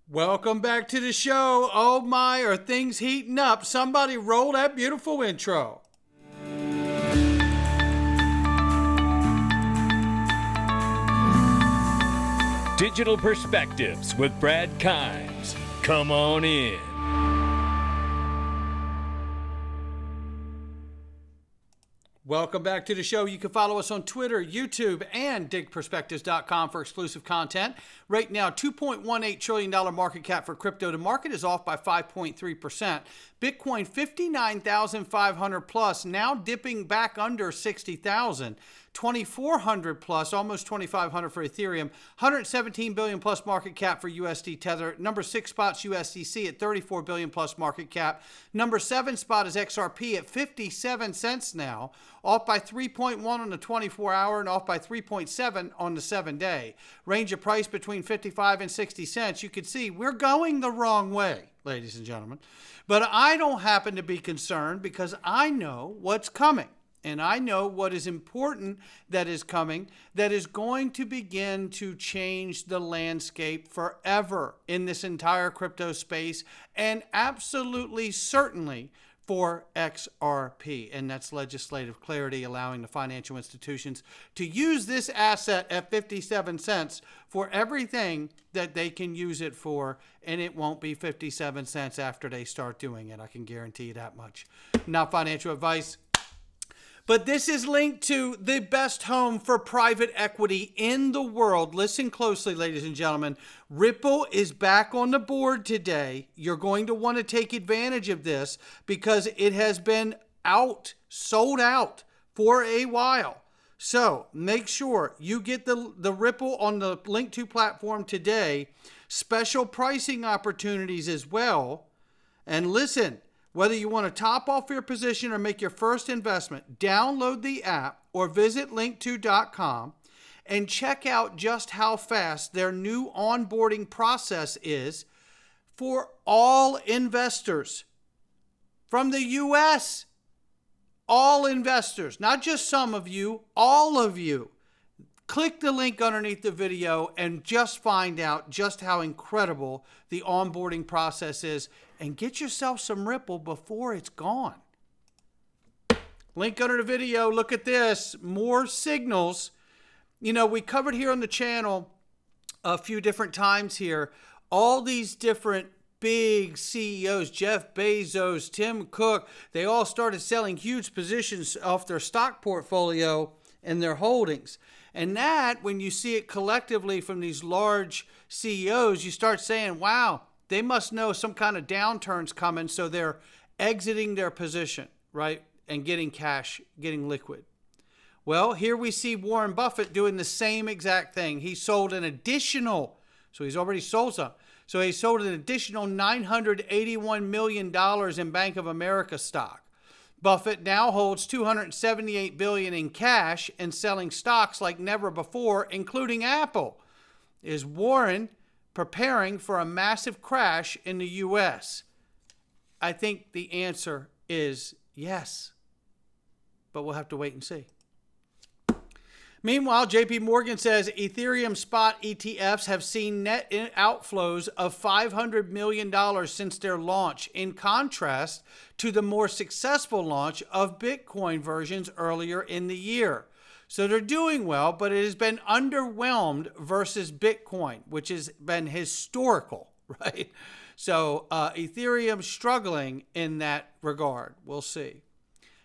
Welcome back to the show. Oh my, are things heating up? Somebody roll that beautiful intro. Digital Perspectives with Brad Kimes. Come on in. Welcome back to the show. You can follow us on Twitter, YouTube, and digperspectives.com for exclusive content. Right now, $2.18 trillion market cap for crypto. The market is off by 5.3%. Bitcoin, 59,500 plus, now dipping back under 60,000. 2,400 plus, almost 2,500 for Ethereum. 117 billion plus market cap for USD Tether. Number 6 spot's USDC at 34 billion plus market cap. Number 7 spot is XRP at 57 cents now, off by 3.1 on the 24-hour and off by 3.7 on the 7-day. Range of price between 55 and 60 cents. You can see we're going the wrong way, ladies and gentlemen. But I don't happen to be concerned because I know what's coming. And I know what is important that is coming, that is going to begin to change the landscape forever in this entire crypto space, and absolutely certainly for XRP. And that's legislative clarity, allowing the financial institutions to use this asset at 57 cents for everything that they can use it for. And it won't be 57 cents after they start doing it. I can guarantee you that much. Not financial advice. But this is linked to the best home for private equity in the world. Listen closely, ladies and gentlemen. Ripple is back on the board today. You're going to want to take advantage of this because it has been sold out for a while. So make sure you get the Ripple on the Link to platform today. Special pricing opportunities as well. And listen, whether you want to top off your position or make your first investment, download the app or visit link2.com and check out just how fast their new onboarding process is for all investors from the U.S. All investors, not just some of you, all of you. Click the link underneath the video and just find out just how incredible the onboarding process is, and get yourself some Ripple before it's gone. Link under the video. Look at this. More signals. You know, we covered here on the channel a few different times here, all these different big CEOs, Jeff Bezos, Tim Cook, they all started selling huge positions off their stock portfolio and their holdings. And that, when you see it collectively from these large CEOs, you start saying, wow, they must know some kind of downturn's coming, so they're exiting their position, right? And getting cash, getting liquid. Well, here we see Warren Buffett doing the same exact thing. He sold an additional, so he's already sold some. So he sold an additional $981 million in Bank of America stock. Buffett now holds $278 billion in cash and selling stocks like never before, including Apple. Is Warren preparing for a massive crash in the U.S.? I think the answer is yes, but we'll have to wait and see. Meanwhile, JP Morgan says Ethereum spot ETFs have seen net outflows of $500 million since their launch, in contrast to the more successful launch of Bitcoin versions earlier in the year. So they're doing well, but it has been underwhelmed versus Bitcoin, which has been historical, right? So Ethereum struggling in that regard. We'll see.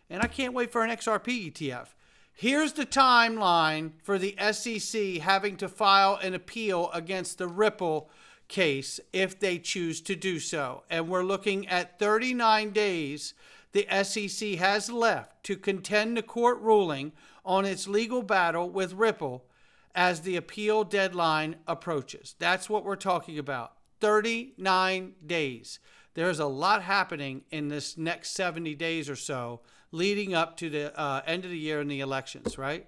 And I can't wait for an XRP ETF. Here's the timeline for the SEC having to file an appeal against the Ripple case if they choose to do so. And we're looking at 39 days the SEC has left to contend the court ruling on its legal battle with Ripple as the appeal deadline approaches. That's what we're talking about. 39 days. There's a lot happening in this next 70 days or so leading up to the end of the year and the elections, right?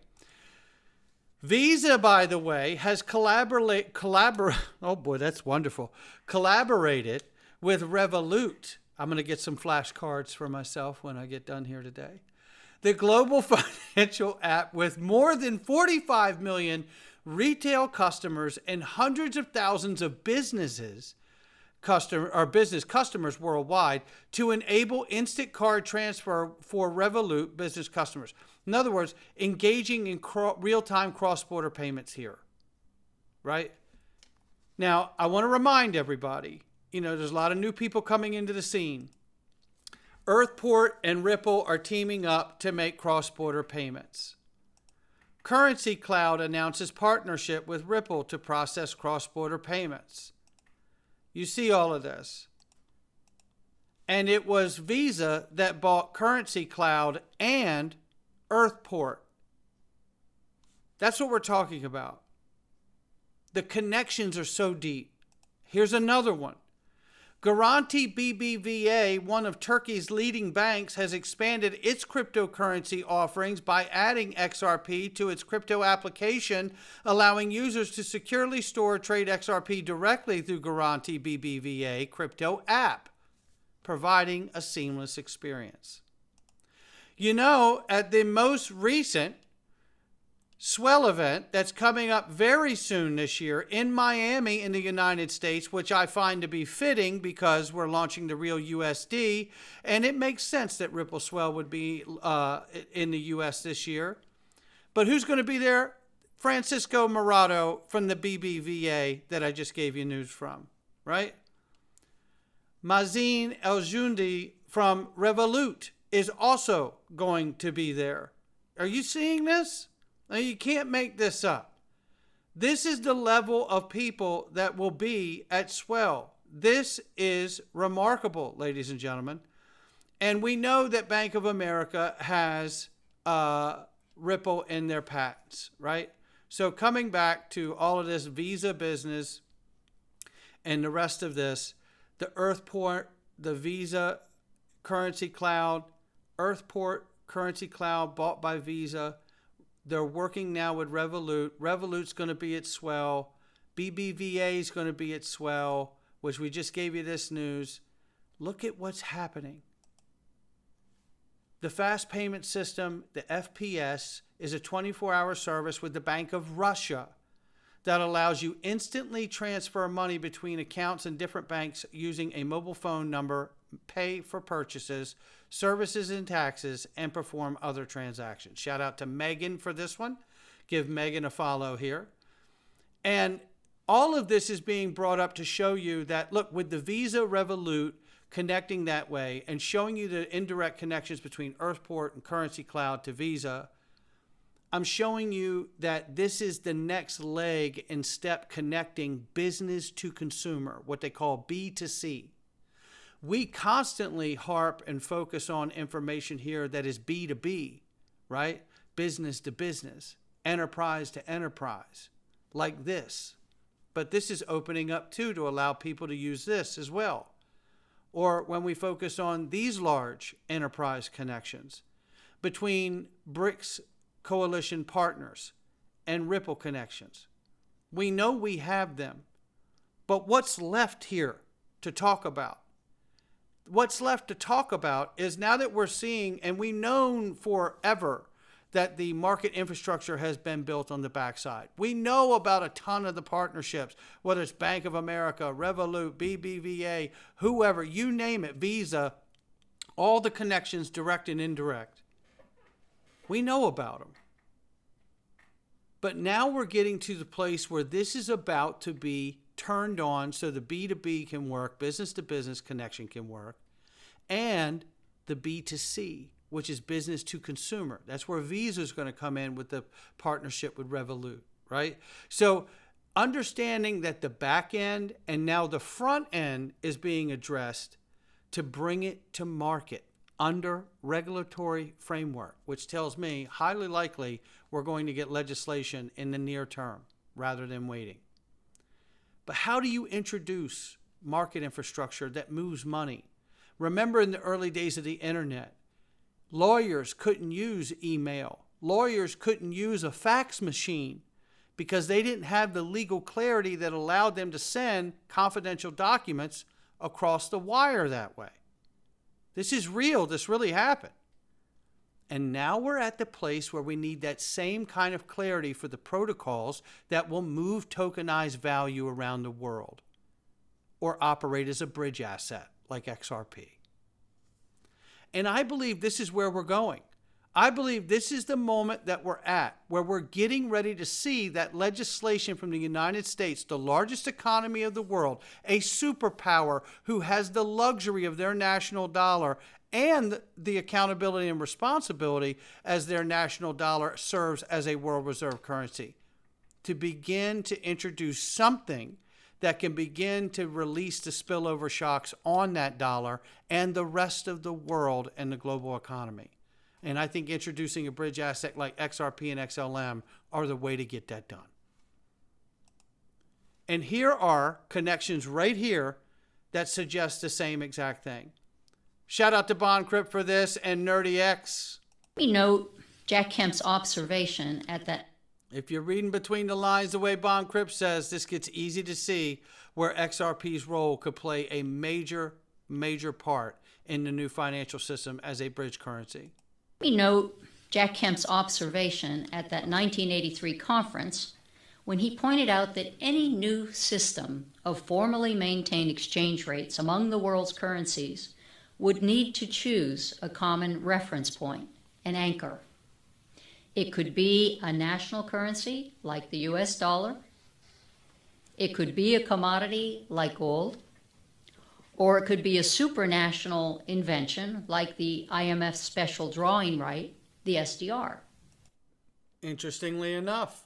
Visa, by the way, has collaborated with Revolut. I'm going to get some flashcards for myself when I get done here today. The global financial app with more than 45 million retail customers and hundreds of thousands of businesses business customers worldwide to enable instant card transfer for Revolut business customers. In other words, engaging in real-time cross-border payments here, right? Now, I want to remind everybody, there's a lot of new people coming into the scene. Earthport and Ripple are teaming up to make cross-border payments. Currency Cloud announces partnership with Ripple to process cross-border payments. You see all of this. And it was Visa that bought Currency Cloud and Earthport. That's what we're talking about. The connections are so deep. Here's another one. Garanti BBVA, one of Turkey's leading banks, has expanded its cryptocurrency offerings by adding XRP to its crypto application, allowing users to securely store or trade XRP directly through Garanti BBVA crypto app, providing a seamless experience. At the most recent swell event that's coming up very soon this year in Miami in the United States, which I find to be fitting because we're launching the real USD, and it makes sense that Ripple Swell would be in the US this year. But who's going to be there? Francisco Morado from the BBVA that I just gave you news from, right? Mazin El-Jundi from Revolut is also going to be there. Are you seeing this? Now, you can't make this up. This is the level of people that will be at Swell. This is remarkable, ladies and gentlemen. And we know that Bank of America has Ripple in their patents, right? So coming back to all of this Visa business and the rest of this, the Earthport, the Visa Currency Cloud, Earthport Currency Cloud bought by Visa. They're working now with Revolut. Revolut's going to be at Swell. BBVA is going to be at Swell, which we just gave you this news. Look at what's happening. The fast payment system, the FPS, is a 24-hour service with the Bank of Russia that allows you instantly transfer money between accounts in different banks using a mobile phone number, pay for purchases, services and taxes, and perform other transactions. Shout out to Megan for this one. Give Megan a follow here. And all of this is being brought up to show you that, look, with the Visa Revolut connecting that way and showing you the indirect connections between Earthport and Currency Cloud to Visa, I'm showing you that this is the next leg and step connecting business to consumer, what they call B2C. We constantly harp and focus on information here that is B2B, right? Business to business, enterprise to enterprise, like this. But this is opening up too to allow people to use this as well. Or when we focus on these large enterprise connections between BRICS coalition partners and Ripple connections. We know we have them, but what's left here to talk about? What's left to talk about is now that we're seeing, and we've known forever that the market infrastructure has been built on the backside. We know about a ton of the partnerships, whether it's Bank of America, Revolut, BBVA, whoever, you name it, Visa, all the connections, direct and indirect. We know about them. But now we're getting to the place where this is about to be turned on so the B2B can work, business to business connection can work, and the B2C, which is business to consumer. That's where Visa is going to come in with the partnership with Revolut, right? So understanding that the back end and now the front end is being addressed to bring it to market under regulatory framework, which tells me highly likely we're going to get legislation in the near term rather than waiting. But how do you introduce market infrastructure that moves money? Remember in the early days of the internet, lawyers couldn't use email. Lawyers couldn't use a fax machine because they didn't have the legal clarity that allowed them to send confidential documents across the wire that way. This is real. This really happened. And now we're at the place where we need that same kind of clarity for the protocols that will move tokenized value around the world. or operate as a bridge asset like XRP. And I believe this is where we're going. I believe this is the moment that we're at, where we're getting ready to see that legislation from the United States, the largest economy of the world, a superpower who has the luxury of their national dollar and the accountability and responsibility as their national dollar serves as a world reserve currency, to begin to introduce something that can begin to release the spillover shocks on that dollar and the rest of the world and the global economy. And I think introducing a bridge asset like XRP and XLM are the way to get that done. And here are connections right here that suggest the same exact thing. Shout out to BondCrypt for this and NerdyX. Let me note Jack Kemp's observation at that. If you're reading between the lines the way BondCrypt says, this gets easy to see where XRP's role could play a major, major part in the new financial system as a bridge currency. Let me note Jack Kemp's observation at that 1983 conference when he pointed out that any new system of formally maintained exchange rates among the world's currencies would need to choose a common reference point, an anchor. It could be a national currency like the US dollar. It could be a commodity like gold. Or it could be a supranational invention like the IMF special drawing right, the SDR. Interestingly enough.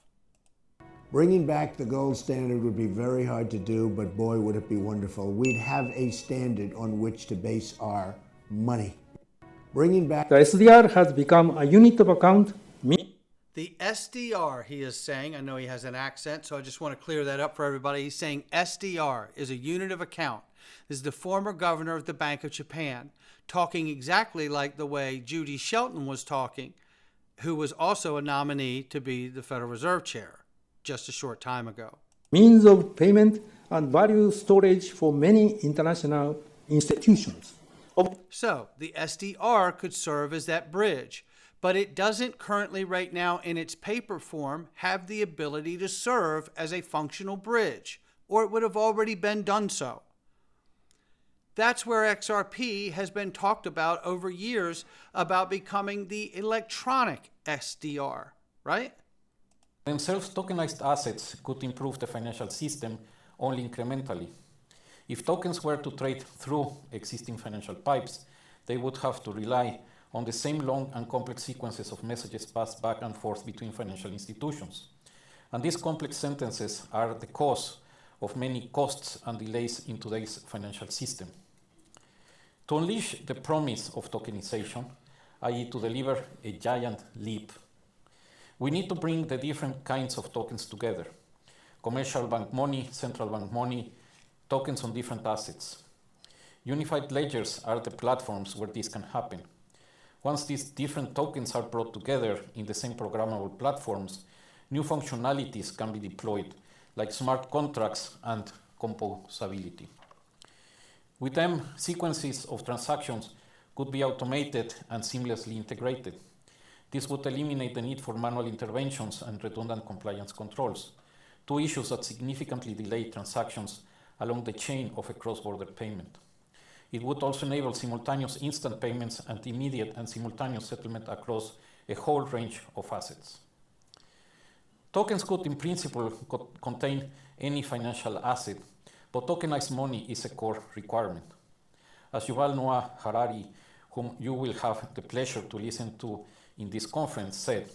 Bringing back the gold standard would be very hard to do, but boy, would it be wonderful. We'd have a standard on which to base our money. Bringing back... The SDR has become a unit of account. The SDR, he is saying, I know he has an accent, so I just want to clear that up for everybody. He's saying SDR is a unit of account. This is the former governor of the Bank of Japan, talking exactly like the way Judy Shelton was talking, who was also a nominee to be the Federal Reserve Chair just a short time ago. Means of payment and value storage for many international institutions. So the SDR could serve as that bridge, but it doesn't currently right now in its paper form have the ability to serve as a functional bridge, or it would have already been done so. That's where XRP has been talked about over years about becoming the electronic SDR, right? Themselves, tokenized assets could improve the financial system only incrementally. If tokens were to trade through existing financial pipes, they would have to rely on the same long and complex sequences of messages passed back and forth between financial institutions. And these complex sentences are the cause of many costs and delays in today's financial system. To unleash the promise of tokenization, i.e. to deliver a giant leap, we need to bring the different kinds of tokens together. Commercial bank money, central bank money, tokens on different assets. Unified ledgers are the platforms where this can happen. Once these different tokens are brought together in the same programmable platforms, new functionalities can be deployed, like smart contracts and composability. With them, sequences of transactions could be automated and seamlessly integrated. This would eliminate the need for manual interventions and redundant compliance controls, two issues that significantly delay transactions along the chain of a cross-border payment. It would also enable simultaneous instant payments and immediate and simultaneous settlement across a whole range of assets. Tokens could, in principle, contain any financial asset, but tokenized money is a core requirement. As Yuval Noah Harari, whom you will have the pleasure to listen to in this conference, said,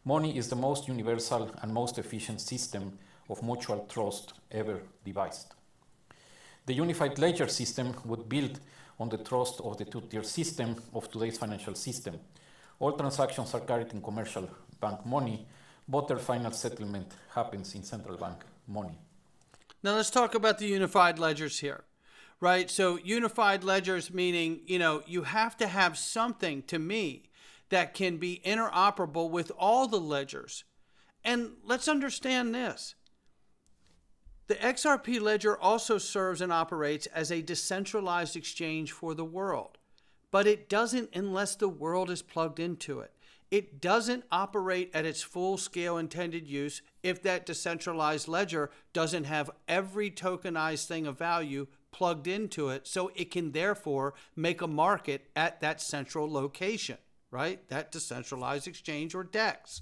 "Money is the most universal and most efficient system of mutual trust ever devised." The unified ledger system would build on the trust of the two-tier system of today's financial system. All transactions are carried in commercial bank money, but their final settlement happens in central bank money. Now let's talk about the unified ledgers here, right? So unified ledgers meaning, you have to have something, to me, that can be interoperable with all the ledgers. And let's understand this. The XRP ledger also serves and operates as a decentralized exchange for the world, but it doesn't unless the world is plugged into it. It doesn't operate at its full scale intended use if that decentralized ledger doesn't have every tokenized thing of value plugged into it, so it can therefore make a market at that central location, right? That decentralized exchange or DEX.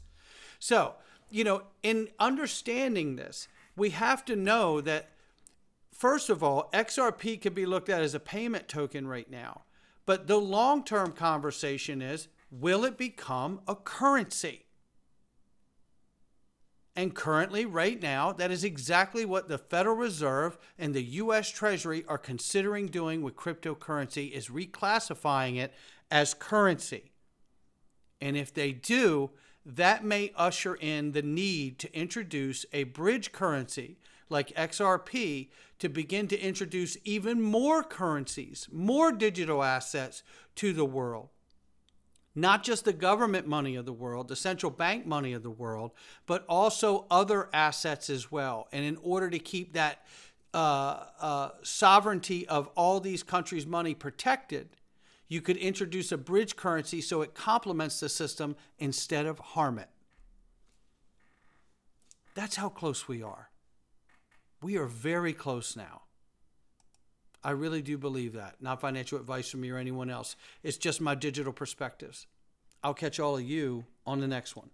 So, in understanding this, we have to know that, first of all, XRP can be looked at as a payment token right now. But the long-term conversation is, will it become a currency? And currently, right now, that is exactly what the Federal Reserve and the U.S. Treasury are considering doing with cryptocurrency, is reclassifying it as currency. And if they do, that may usher in the need to introduce a bridge currency like XRP to begin to introduce even more currencies, more digital assets to the world. Not just the government money of the world, the central bank money of the world, but also other assets as well. And in order to keep that sovereignty of all these countries' money protected, you could introduce a bridge currency so it complements the system instead of harm it. That's how close we are. We are very close now. I really do believe that. Not financial advice from me or anyone else. It's just my digital perspectives. I'll catch all of you on the next one.